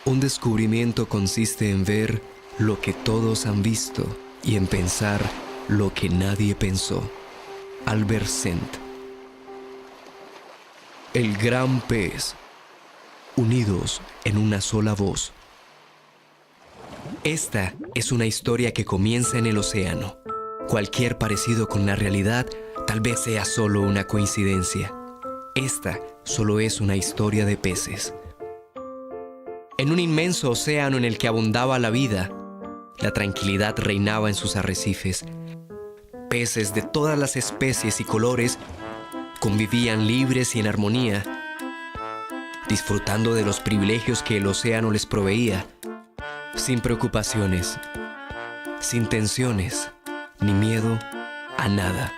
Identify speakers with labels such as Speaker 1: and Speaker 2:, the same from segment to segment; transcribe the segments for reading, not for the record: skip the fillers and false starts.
Speaker 1: Un descubrimiento consiste en ver lo que todos han visto y en pensar lo que nadie pensó. Albert Sent. El gran pez, unidos en una sola voz. Esta es una historia que comienza en el océano. Cualquier parecido con la realidad tal vez sea solo una coincidencia. Esta solo es una historia de peces. En un inmenso océano en el que abundaba la vida, la tranquilidad reinaba en sus arrecifes. Peces de todas las especies y colores convivían libres y en armonía, disfrutando de los privilegios que el océano les proveía, sin preocupaciones, sin tensiones, ni miedo a nada.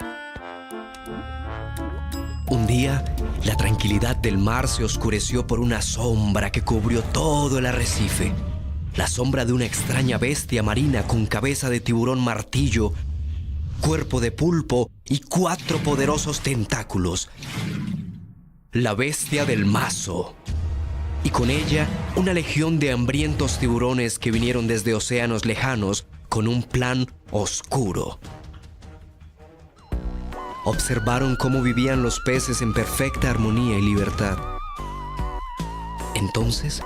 Speaker 1: Un día, la tranquilidad del mar se oscureció por una sombra que cubrió todo el arrecife. La sombra de una extraña bestia marina con cabeza de tiburón martillo, cuerpo de pulpo y 4 poderosos tentáculos. La bestia del mazo. Y con ella, una legión de hambrientos tiburones que vinieron desde océanos lejanos con un plan oscuro. Observaron cómo vivían los peces en perfecta armonía y libertad. Entonces,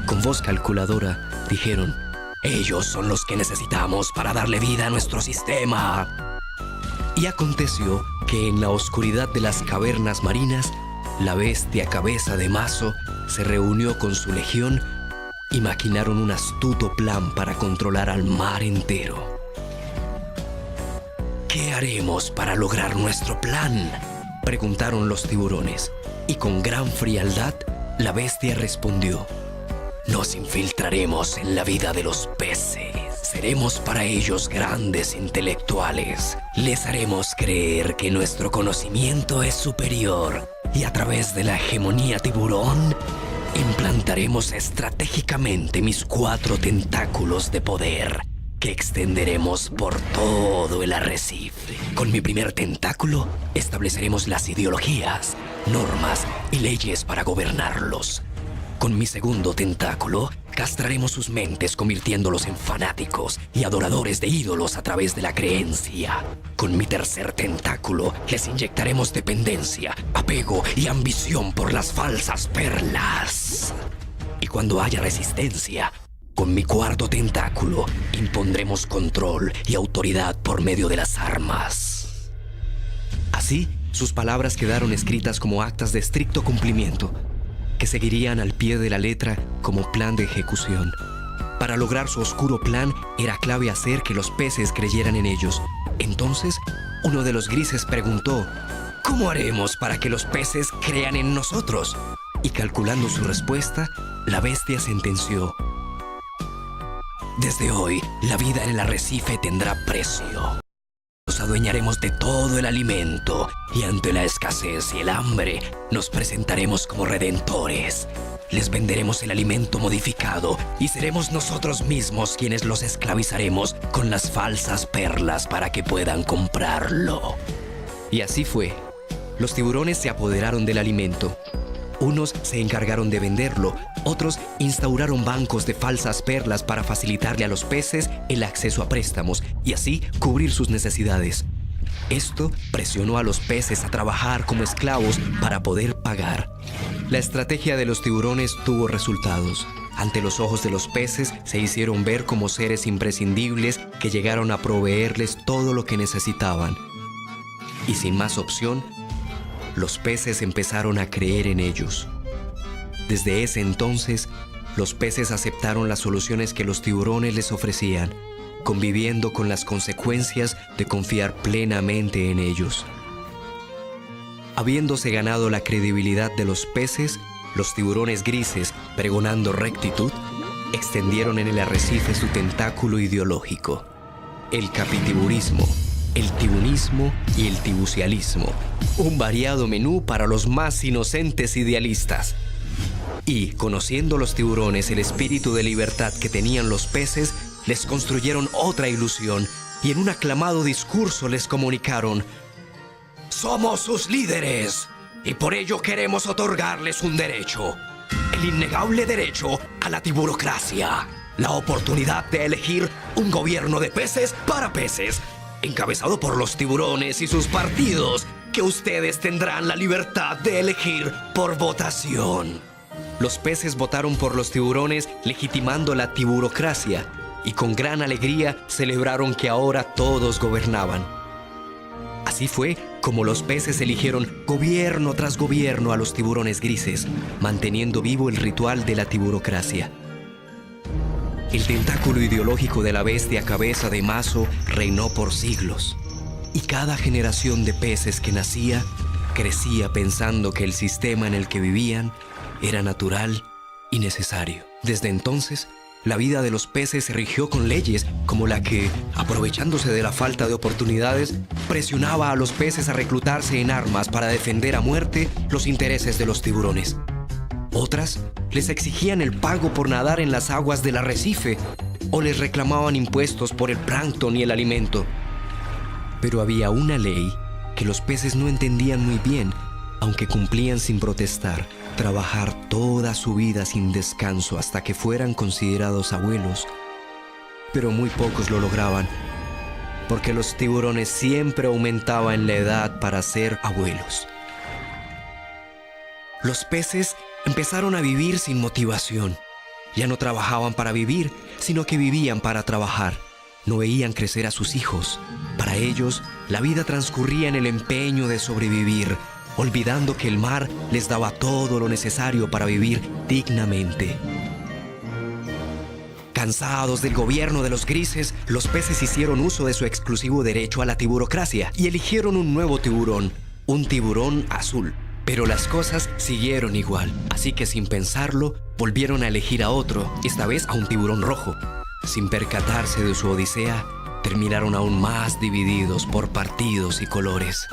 Speaker 1: con voz calculadora, dijeron: «Ellos son los que necesitamos para darle vida a nuestro sistema». Y aconteció que en la oscuridad de las cavernas marinas, la bestia cabeza de mazo se reunió con su legión y maquinaron un astuto plan para controlar al mar entero. «¿Qué haremos para lograr nuestro plan?», preguntaron los tiburones. Y con gran frialdad, la bestia respondió: «Nos infiltraremos en la vida de los peces. Seremos para ellos grandes intelectuales. Les haremos creer que nuestro conocimiento es superior. Y a través de la hegemonía tiburón, implantaremos estratégicamente mis 4 tentáculos de poder, que extenderemos por todo el arrecife. Con mi primer tentáculo, estableceremos las ideologías, normas y leyes para gobernarlos. Con mi segundo tentáculo, castraremos sus mentes convirtiéndolos en fanáticos y adoradores de ídolos a través de la creencia. Con mi tercer tentáculo, les inyectaremos dependencia, apego y ambición por las falsas perlas. Y cuando haya resistencia, con mi cuarto tentáculo, impondremos control y autoridad por medio de las armas». Así, sus palabras quedaron escritas como actas de estricto cumplimiento, que seguirían al pie de la letra como plan de ejecución. Para lograr su oscuro plan, era clave hacer que los peces creyeran en ellos. Entonces, uno de los grises preguntó: «¿Cómo haremos para que los peces crean en nosotros?». Y calculando su respuesta, la bestia sentenció: «Desde hoy, la vida en el arrecife tendrá precio. Nos adueñaremos de todo el alimento y ante la escasez y el hambre nos presentaremos como redentores. Les venderemos el alimento modificado y seremos nosotros mismos quienes los esclavizaremos con las falsas perlas para que puedan comprarlo». Y así fue. Los tiburones se apoderaron del alimento. Unos se encargaron de venderlo, otros instauraron bancos de falsas perlas para facilitarle a los peces el acceso a préstamos y así cubrir sus necesidades. Esto presionó a los peces a trabajar como esclavos para poder pagar. La estrategia de los tiburones tuvo resultados. Ante los ojos de los peces se hicieron ver como seres imprescindibles que llegaron a proveerles todo lo que necesitaban. Y sin más opción, los peces empezaron a creer en ellos. Desde ese entonces, los peces aceptaron las soluciones que los tiburones les ofrecían, conviviendo con las consecuencias de confiar plenamente en ellos. Habiéndose ganado la credibilidad de los peces, los tiburones grises, pregonando rectitud, extendieron en el arrecife su tentáculo ideológico: el capitiburismo, el tibunismo y el tibucialismo, un variado menú para los más inocentes idealistas. Y, conociendo los tiburones el espíritu de libertad que tenían los peces, les construyeron otra ilusión y en un aclamado discurso les comunicaron: «Somos sus líderes y por ello queremos otorgarles un derecho, el innegable derecho a la tiburocracia. La oportunidad de elegir un gobierno de peces para peces, encabezado por los tiburones y sus partidos, que ustedes tendrán la libertad de elegir por votación. Los peces votaron por los tiburones, legitimando la tiburocracia, y con gran alegría celebraron que ahora todos gobernaban. Así fue como los peces eligieron gobierno tras gobierno a los tiburones grises, manteniendo vivo el ritual de la tiburocracia. El tentáculo ideológico de la bestia cabeza de mazo reinó por siglos, y cada generación de peces que nacía crecía pensando que el sistema en el que vivían era natural y necesario. Desde entonces, la vida de los peces se rigió con leyes como la que, aprovechándose de la falta de oportunidades, presionaba a los peces a reclutarse en armas para defender a muerte los intereses de los tiburones. Otras les exigían el pago por nadar en las aguas del arrecife o les reclamaban impuestos por el plancton y el alimento. Pero había una ley que los peces no entendían muy bien, aunque cumplían sin protestar: trabajar toda su vida sin descanso hasta que fueran considerados abuelos. Pero muy pocos lo lograban, porque los tiburones siempre aumentaban la edad para ser abuelos. Los peces empezaron a vivir sin motivación. Ya no trabajaban para vivir, sino que vivían para trabajar. No veían crecer a sus hijos. Para ellos, la vida transcurría en el empeño de sobrevivir, olvidando que el mar les daba todo lo necesario para vivir dignamente. Cansados del gobierno de los grises, los peces hicieron uso de su exclusivo derecho a la tiburocracia y eligieron un nuevo tiburón, un tiburón azul. Pero las cosas siguieron igual, así que sin pensarlo, volvieron a elegir a otro, esta vez a un tiburón rojo. Sin percatarse de su odisea, terminaron aún más divididos por partidos y colores.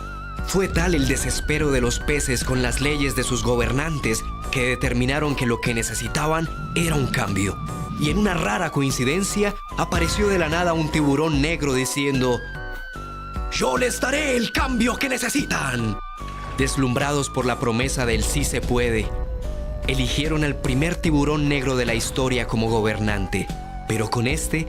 Speaker 1: Fue tal el desespero de los peces con las leyes de sus gobernantes que determinaron que lo que necesitaban era un cambio. Y en una rara coincidencia, apareció de la nada un tiburón negro diciendo: «Yo les daré el cambio que necesitan». Deslumbrados por la promesa del sí se puede, eligieron al primer tiburón negro de la historia como gobernante. Pero con este,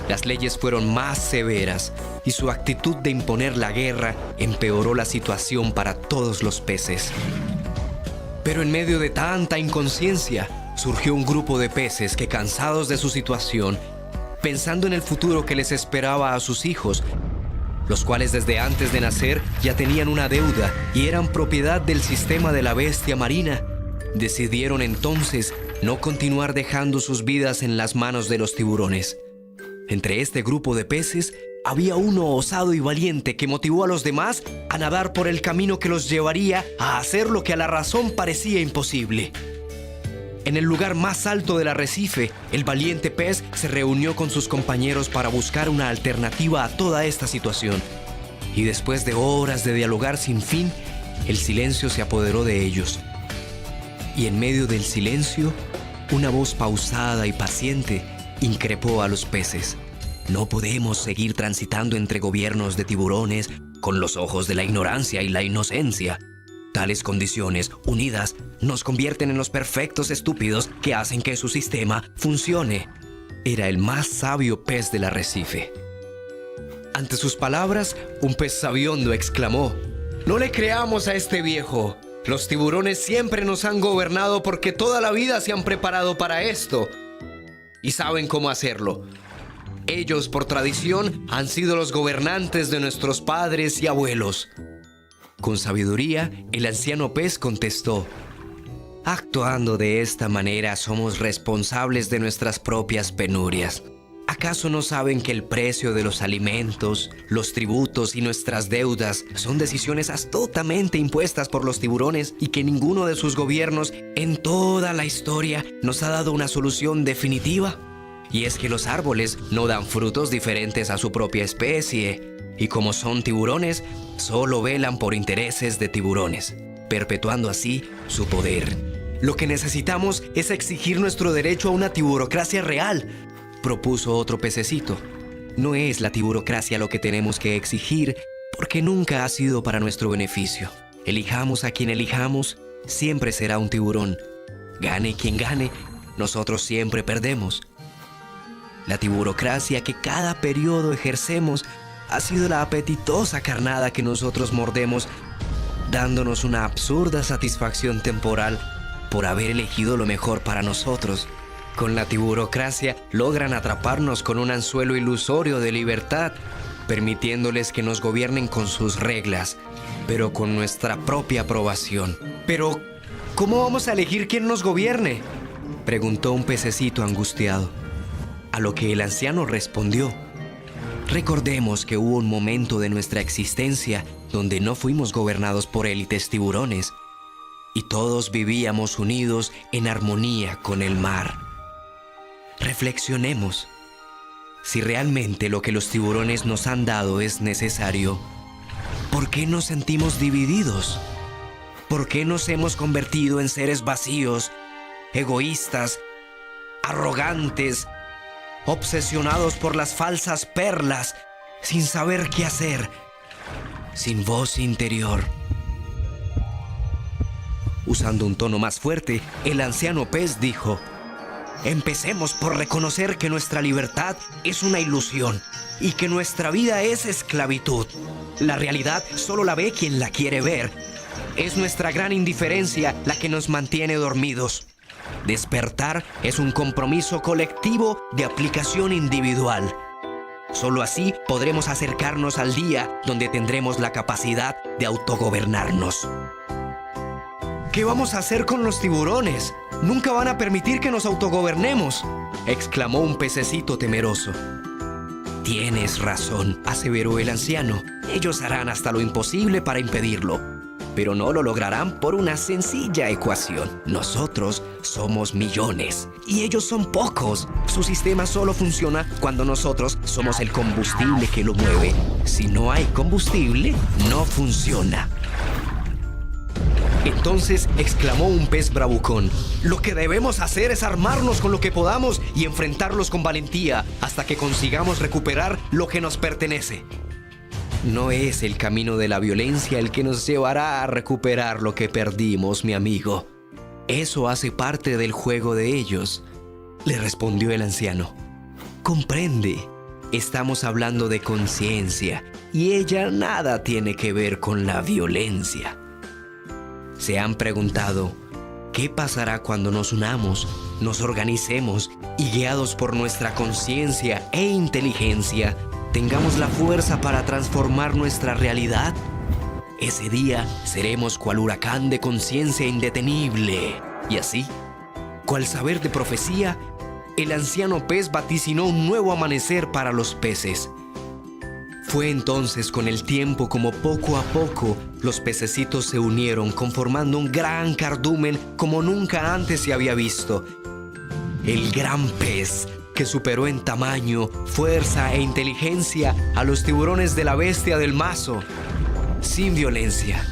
Speaker 1: las leyes fueron más severas y su actitud de imponer la guerra empeoró la situación para todos los peces. Pero en medio de tanta inconsciencia, surgió un grupo de peces que, cansados de su situación, pensando en el futuro que les esperaba a sus hijos, los cuales desde antes de nacer ya tenían una deuda y eran propiedad del sistema de la bestia marina, decidieron entonces no continuar dejando sus vidas en las manos de los tiburones. Entre este grupo de peces había uno osado y valiente que motivó a los demás a nadar por el camino que los llevaría a hacer lo que a la razón parecía imposible. En el lugar más alto del arrecife, el valiente pez se reunió con sus compañeros para buscar una alternativa a toda esta situación. Y después de horas de dialogar sin fin, el silencio se apoderó de ellos. Y en medio del silencio, una voz pausada y paciente increpó a los peces: «No podemos seguir transitando entre gobiernos de tiburones con los ojos de la ignorancia y la inocencia. Tales condiciones, unidas, nos convierten en los perfectos estúpidos que hacen que su sistema funcione». Era el más sabio pez del arrecife. Ante sus palabras, un pez sabiondo exclamó: «No le creamos a este viejo. Los tiburones siempre nos han gobernado porque toda la vida se han preparado para esto. Y saben cómo hacerlo. Ellos, por tradición, han sido los gobernantes de nuestros padres y abuelos». Con sabiduría, el anciano pez contestó: «Actuando de esta manera somos responsables de nuestras propias penurias. ¿Acaso no saben que el precio de los alimentos, los tributos y nuestras deudas son decisiones astutamente impuestas por los tiburones y que ninguno de sus gobiernos en toda la historia nos ha dado una solución definitiva? Y es que los árboles no dan frutos diferentes a su propia especie, y como son tiburones, solo velan por intereses de tiburones, perpetuando así su poder. Lo que necesitamos es exigir nuestro derecho a una tiburocracia real», propuso otro pececito. «No es la tiburocracia lo que tenemos que exigir, porque nunca ha sido para nuestro beneficio. Elijamos a quien elijamos, siempre será un tiburón. Gane quien gane, nosotros siempre perdemos. La tiburocracia que cada periodo ejercemos ha sido la apetitosa carnada que nosotros mordemos, dándonos una absurda satisfacción temporal por haber elegido lo mejor para nosotros. Con la tiburocracia logran atraparnos con un anzuelo ilusorio de libertad, permitiéndoles que nos gobiernen con sus reglas, pero con nuestra propia aprobación. Pero, ¿cómo vamos a elegir quién nos gobierne?, preguntó un pececito angustiado. A lo que el anciano respondió: recordemos que hubo un momento de nuestra existencia donde no fuimos gobernados por élites tiburones y todos vivíamos unidos en armonía con el mar. Reflexionemos. Si realmente lo que los tiburones nos han dado es necesario, ¿por qué nos sentimos divididos? ¿Por qué nos hemos convertido en seres vacíos, egoístas, arrogantes, obsesionados por las falsas perlas, sin saber qué hacer, sin voz interior? Usando un tono más fuerte, el anciano pez dijo: empecemos por reconocer que nuestra libertad es una ilusión y que nuestra vida es esclavitud. La realidad solo la ve quien la quiere ver. Es nuestra gran indiferencia la que nos mantiene dormidos. Despertar es un compromiso colectivo de aplicación individual. Solo así podremos acercarnos al día donde tendremos la capacidad de autogobernarnos. ¿Qué vamos a hacer con los tiburones? Nunca van a permitir que nos autogobernemos, exclamó un pececito temeroso. Tienes razón, aseveró el anciano. Ellos harán hasta lo imposible para impedirlo, pero no lo lograrán por una sencilla ecuación. Nosotros somos millones y ellos son pocos. Su sistema solo funciona cuando nosotros somos el combustible que lo mueve. Si no hay combustible, no funciona. Entonces exclamó un pez bravucón: lo que debemos hacer es armarnos con lo que podamos y enfrentarlos con valentía hasta que consigamos recuperar lo que nos pertenece. No es el camino de la violencia el que nos llevará a recuperar lo que perdimos, mi amigo. Eso hace parte del juego de ellos, le respondió el anciano. Comprende, estamos hablando de conciencia y ella nada tiene que ver con la violencia. ¿Se han preguntado qué pasará cuando nos unamos, nos organicemos y, guiados por nuestra conciencia e inteligencia, tengamos la fuerza para transformar nuestra realidad? Ese día seremos cual huracán de conciencia indetenible. Y así, cual saber de profecía, el anciano pez vaticinó un nuevo amanecer para los peces. Fue entonces con el tiempo como poco a poco los pececitos se unieron, conformando un gran cardumen como nunca antes se había visto. El gran pez que superó en tamaño, fuerza e inteligencia a los tiburones de la bestia del mazo. Sin violencia,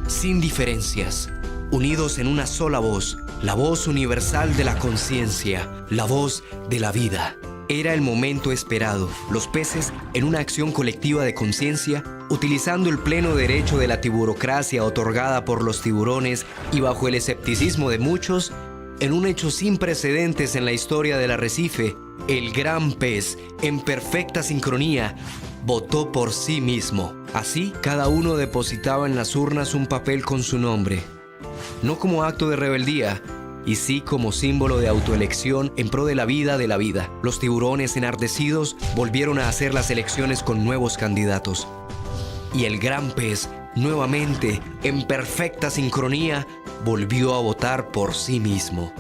Speaker 1: sin diferencias, unidos en una sola voz, la voz universal de la conciencia, la voz de la vida. Era el momento esperado. Los peces, en una acción colectiva de conciencia, utilizando el pleno derecho de la tiburocracia otorgada por los tiburones y bajo el escepticismo de muchos, en un hecho sin precedentes en la historia del arrecife, el gran pez, en perfecta sincronía, votó por sí mismo. Así, cada uno depositaba en las urnas un papel con su nombre, no como acto de rebeldía, y sí como símbolo de autoelección en pro de la vida de la vida. Los tiburones enardecidos volvieron a hacer las elecciones con nuevos candidatos. Y el gran pez, nuevamente, en perfecta sincronía, volvió a votar por sí mismo.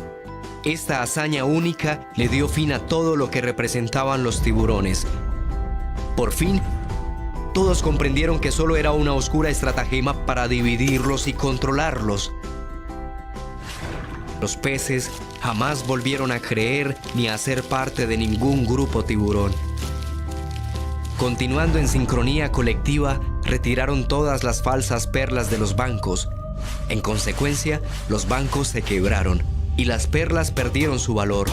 Speaker 1: Esta hazaña única le dio fin a todo lo que representaban los tiburones. Por fin, todos comprendieron que solo era una oscura estratagema para dividirlos y controlarlos. Los peces jamás volvieron a creer ni a ser parte de ningún grupo tiburón. Continuando en sincronía colectiva, retiraron todas las falsas perlas de los bancos. En consecuencia, los bancos se quebraron y las perlas perdieron su valor,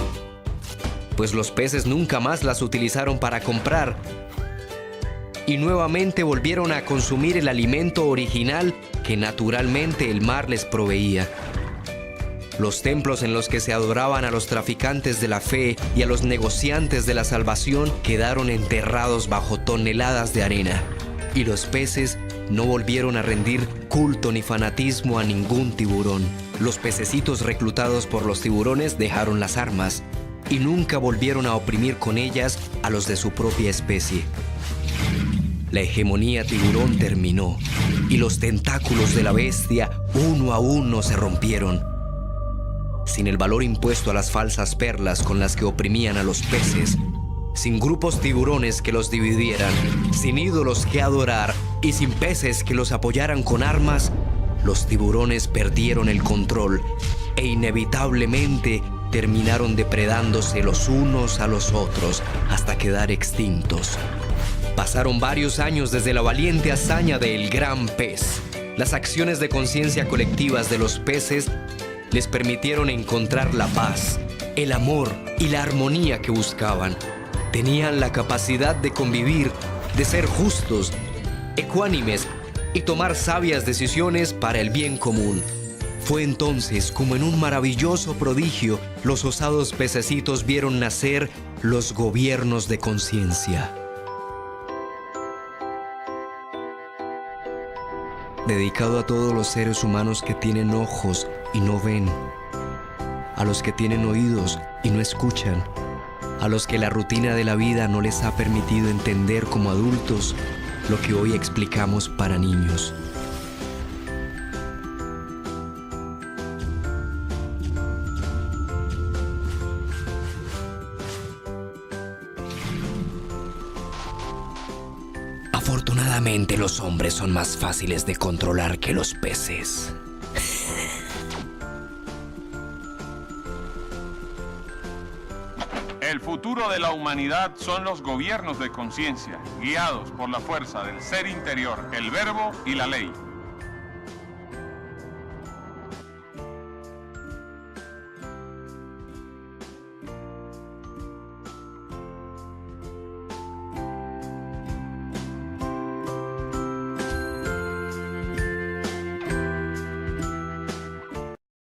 Speaker 1: pues los peces nunca más las utilizaron para comprar y nuevamente volvieron a consumir el alimento original que naturalmente el mar les proveía. Los templos en los que se adoraban a los traficantes de la fe y a los negociantes de la salvación quedaron enterrados bajo toneladas de arena, y los peces no volvieron a rendir culto ni fanatismo a ningún tiburón. Los pececitos reclutados por los tiburones dejaron las armas y nunca volvieron a oprimir con ellas a los de su propia especie. La hegemonía tiburón terminó y los tentáculos de la bestia uno a uno se rompieron. Sin el valor impuesto a las falsas perlas con las que oprimían a los peces, sin grupos tiburones que los dividieran, sin ídolos que adorar y sin peces que los apoyaran con armas, los tiburones perdieron el control e inevitablemente terminaron depredándose los unos a los otros hasta quedar extintos. Pasaron varios años desde la valiente hazaña del gran pez. Las acciones de conciencia colectivas de los peces les permitieron encontrar la paz, el amor y la armonía que buscaban. Tenían la capacidad de convivir, de ser justos, ecuánimes y tomar sabias decisiones para el bien común. Fue entonces como en un maravilloso prodigio los osados pececitos vieron nacer los gobiernos de conciencia. Dedicado a todos los seres humanos que tienen ojos y no ven, a los que tienen oídos y no escuchan, a los que la rutina de la vida no les ha permitido entender como adultos lo que hoy explicamos para niños. Afortunadamente, los hombres son más fáciles de controlar que los peces.
Speaker 2: El futuro de la humanidad son los gobiernos de conciencia, guiados por la fuerza del ser interior, el verbo y la ley.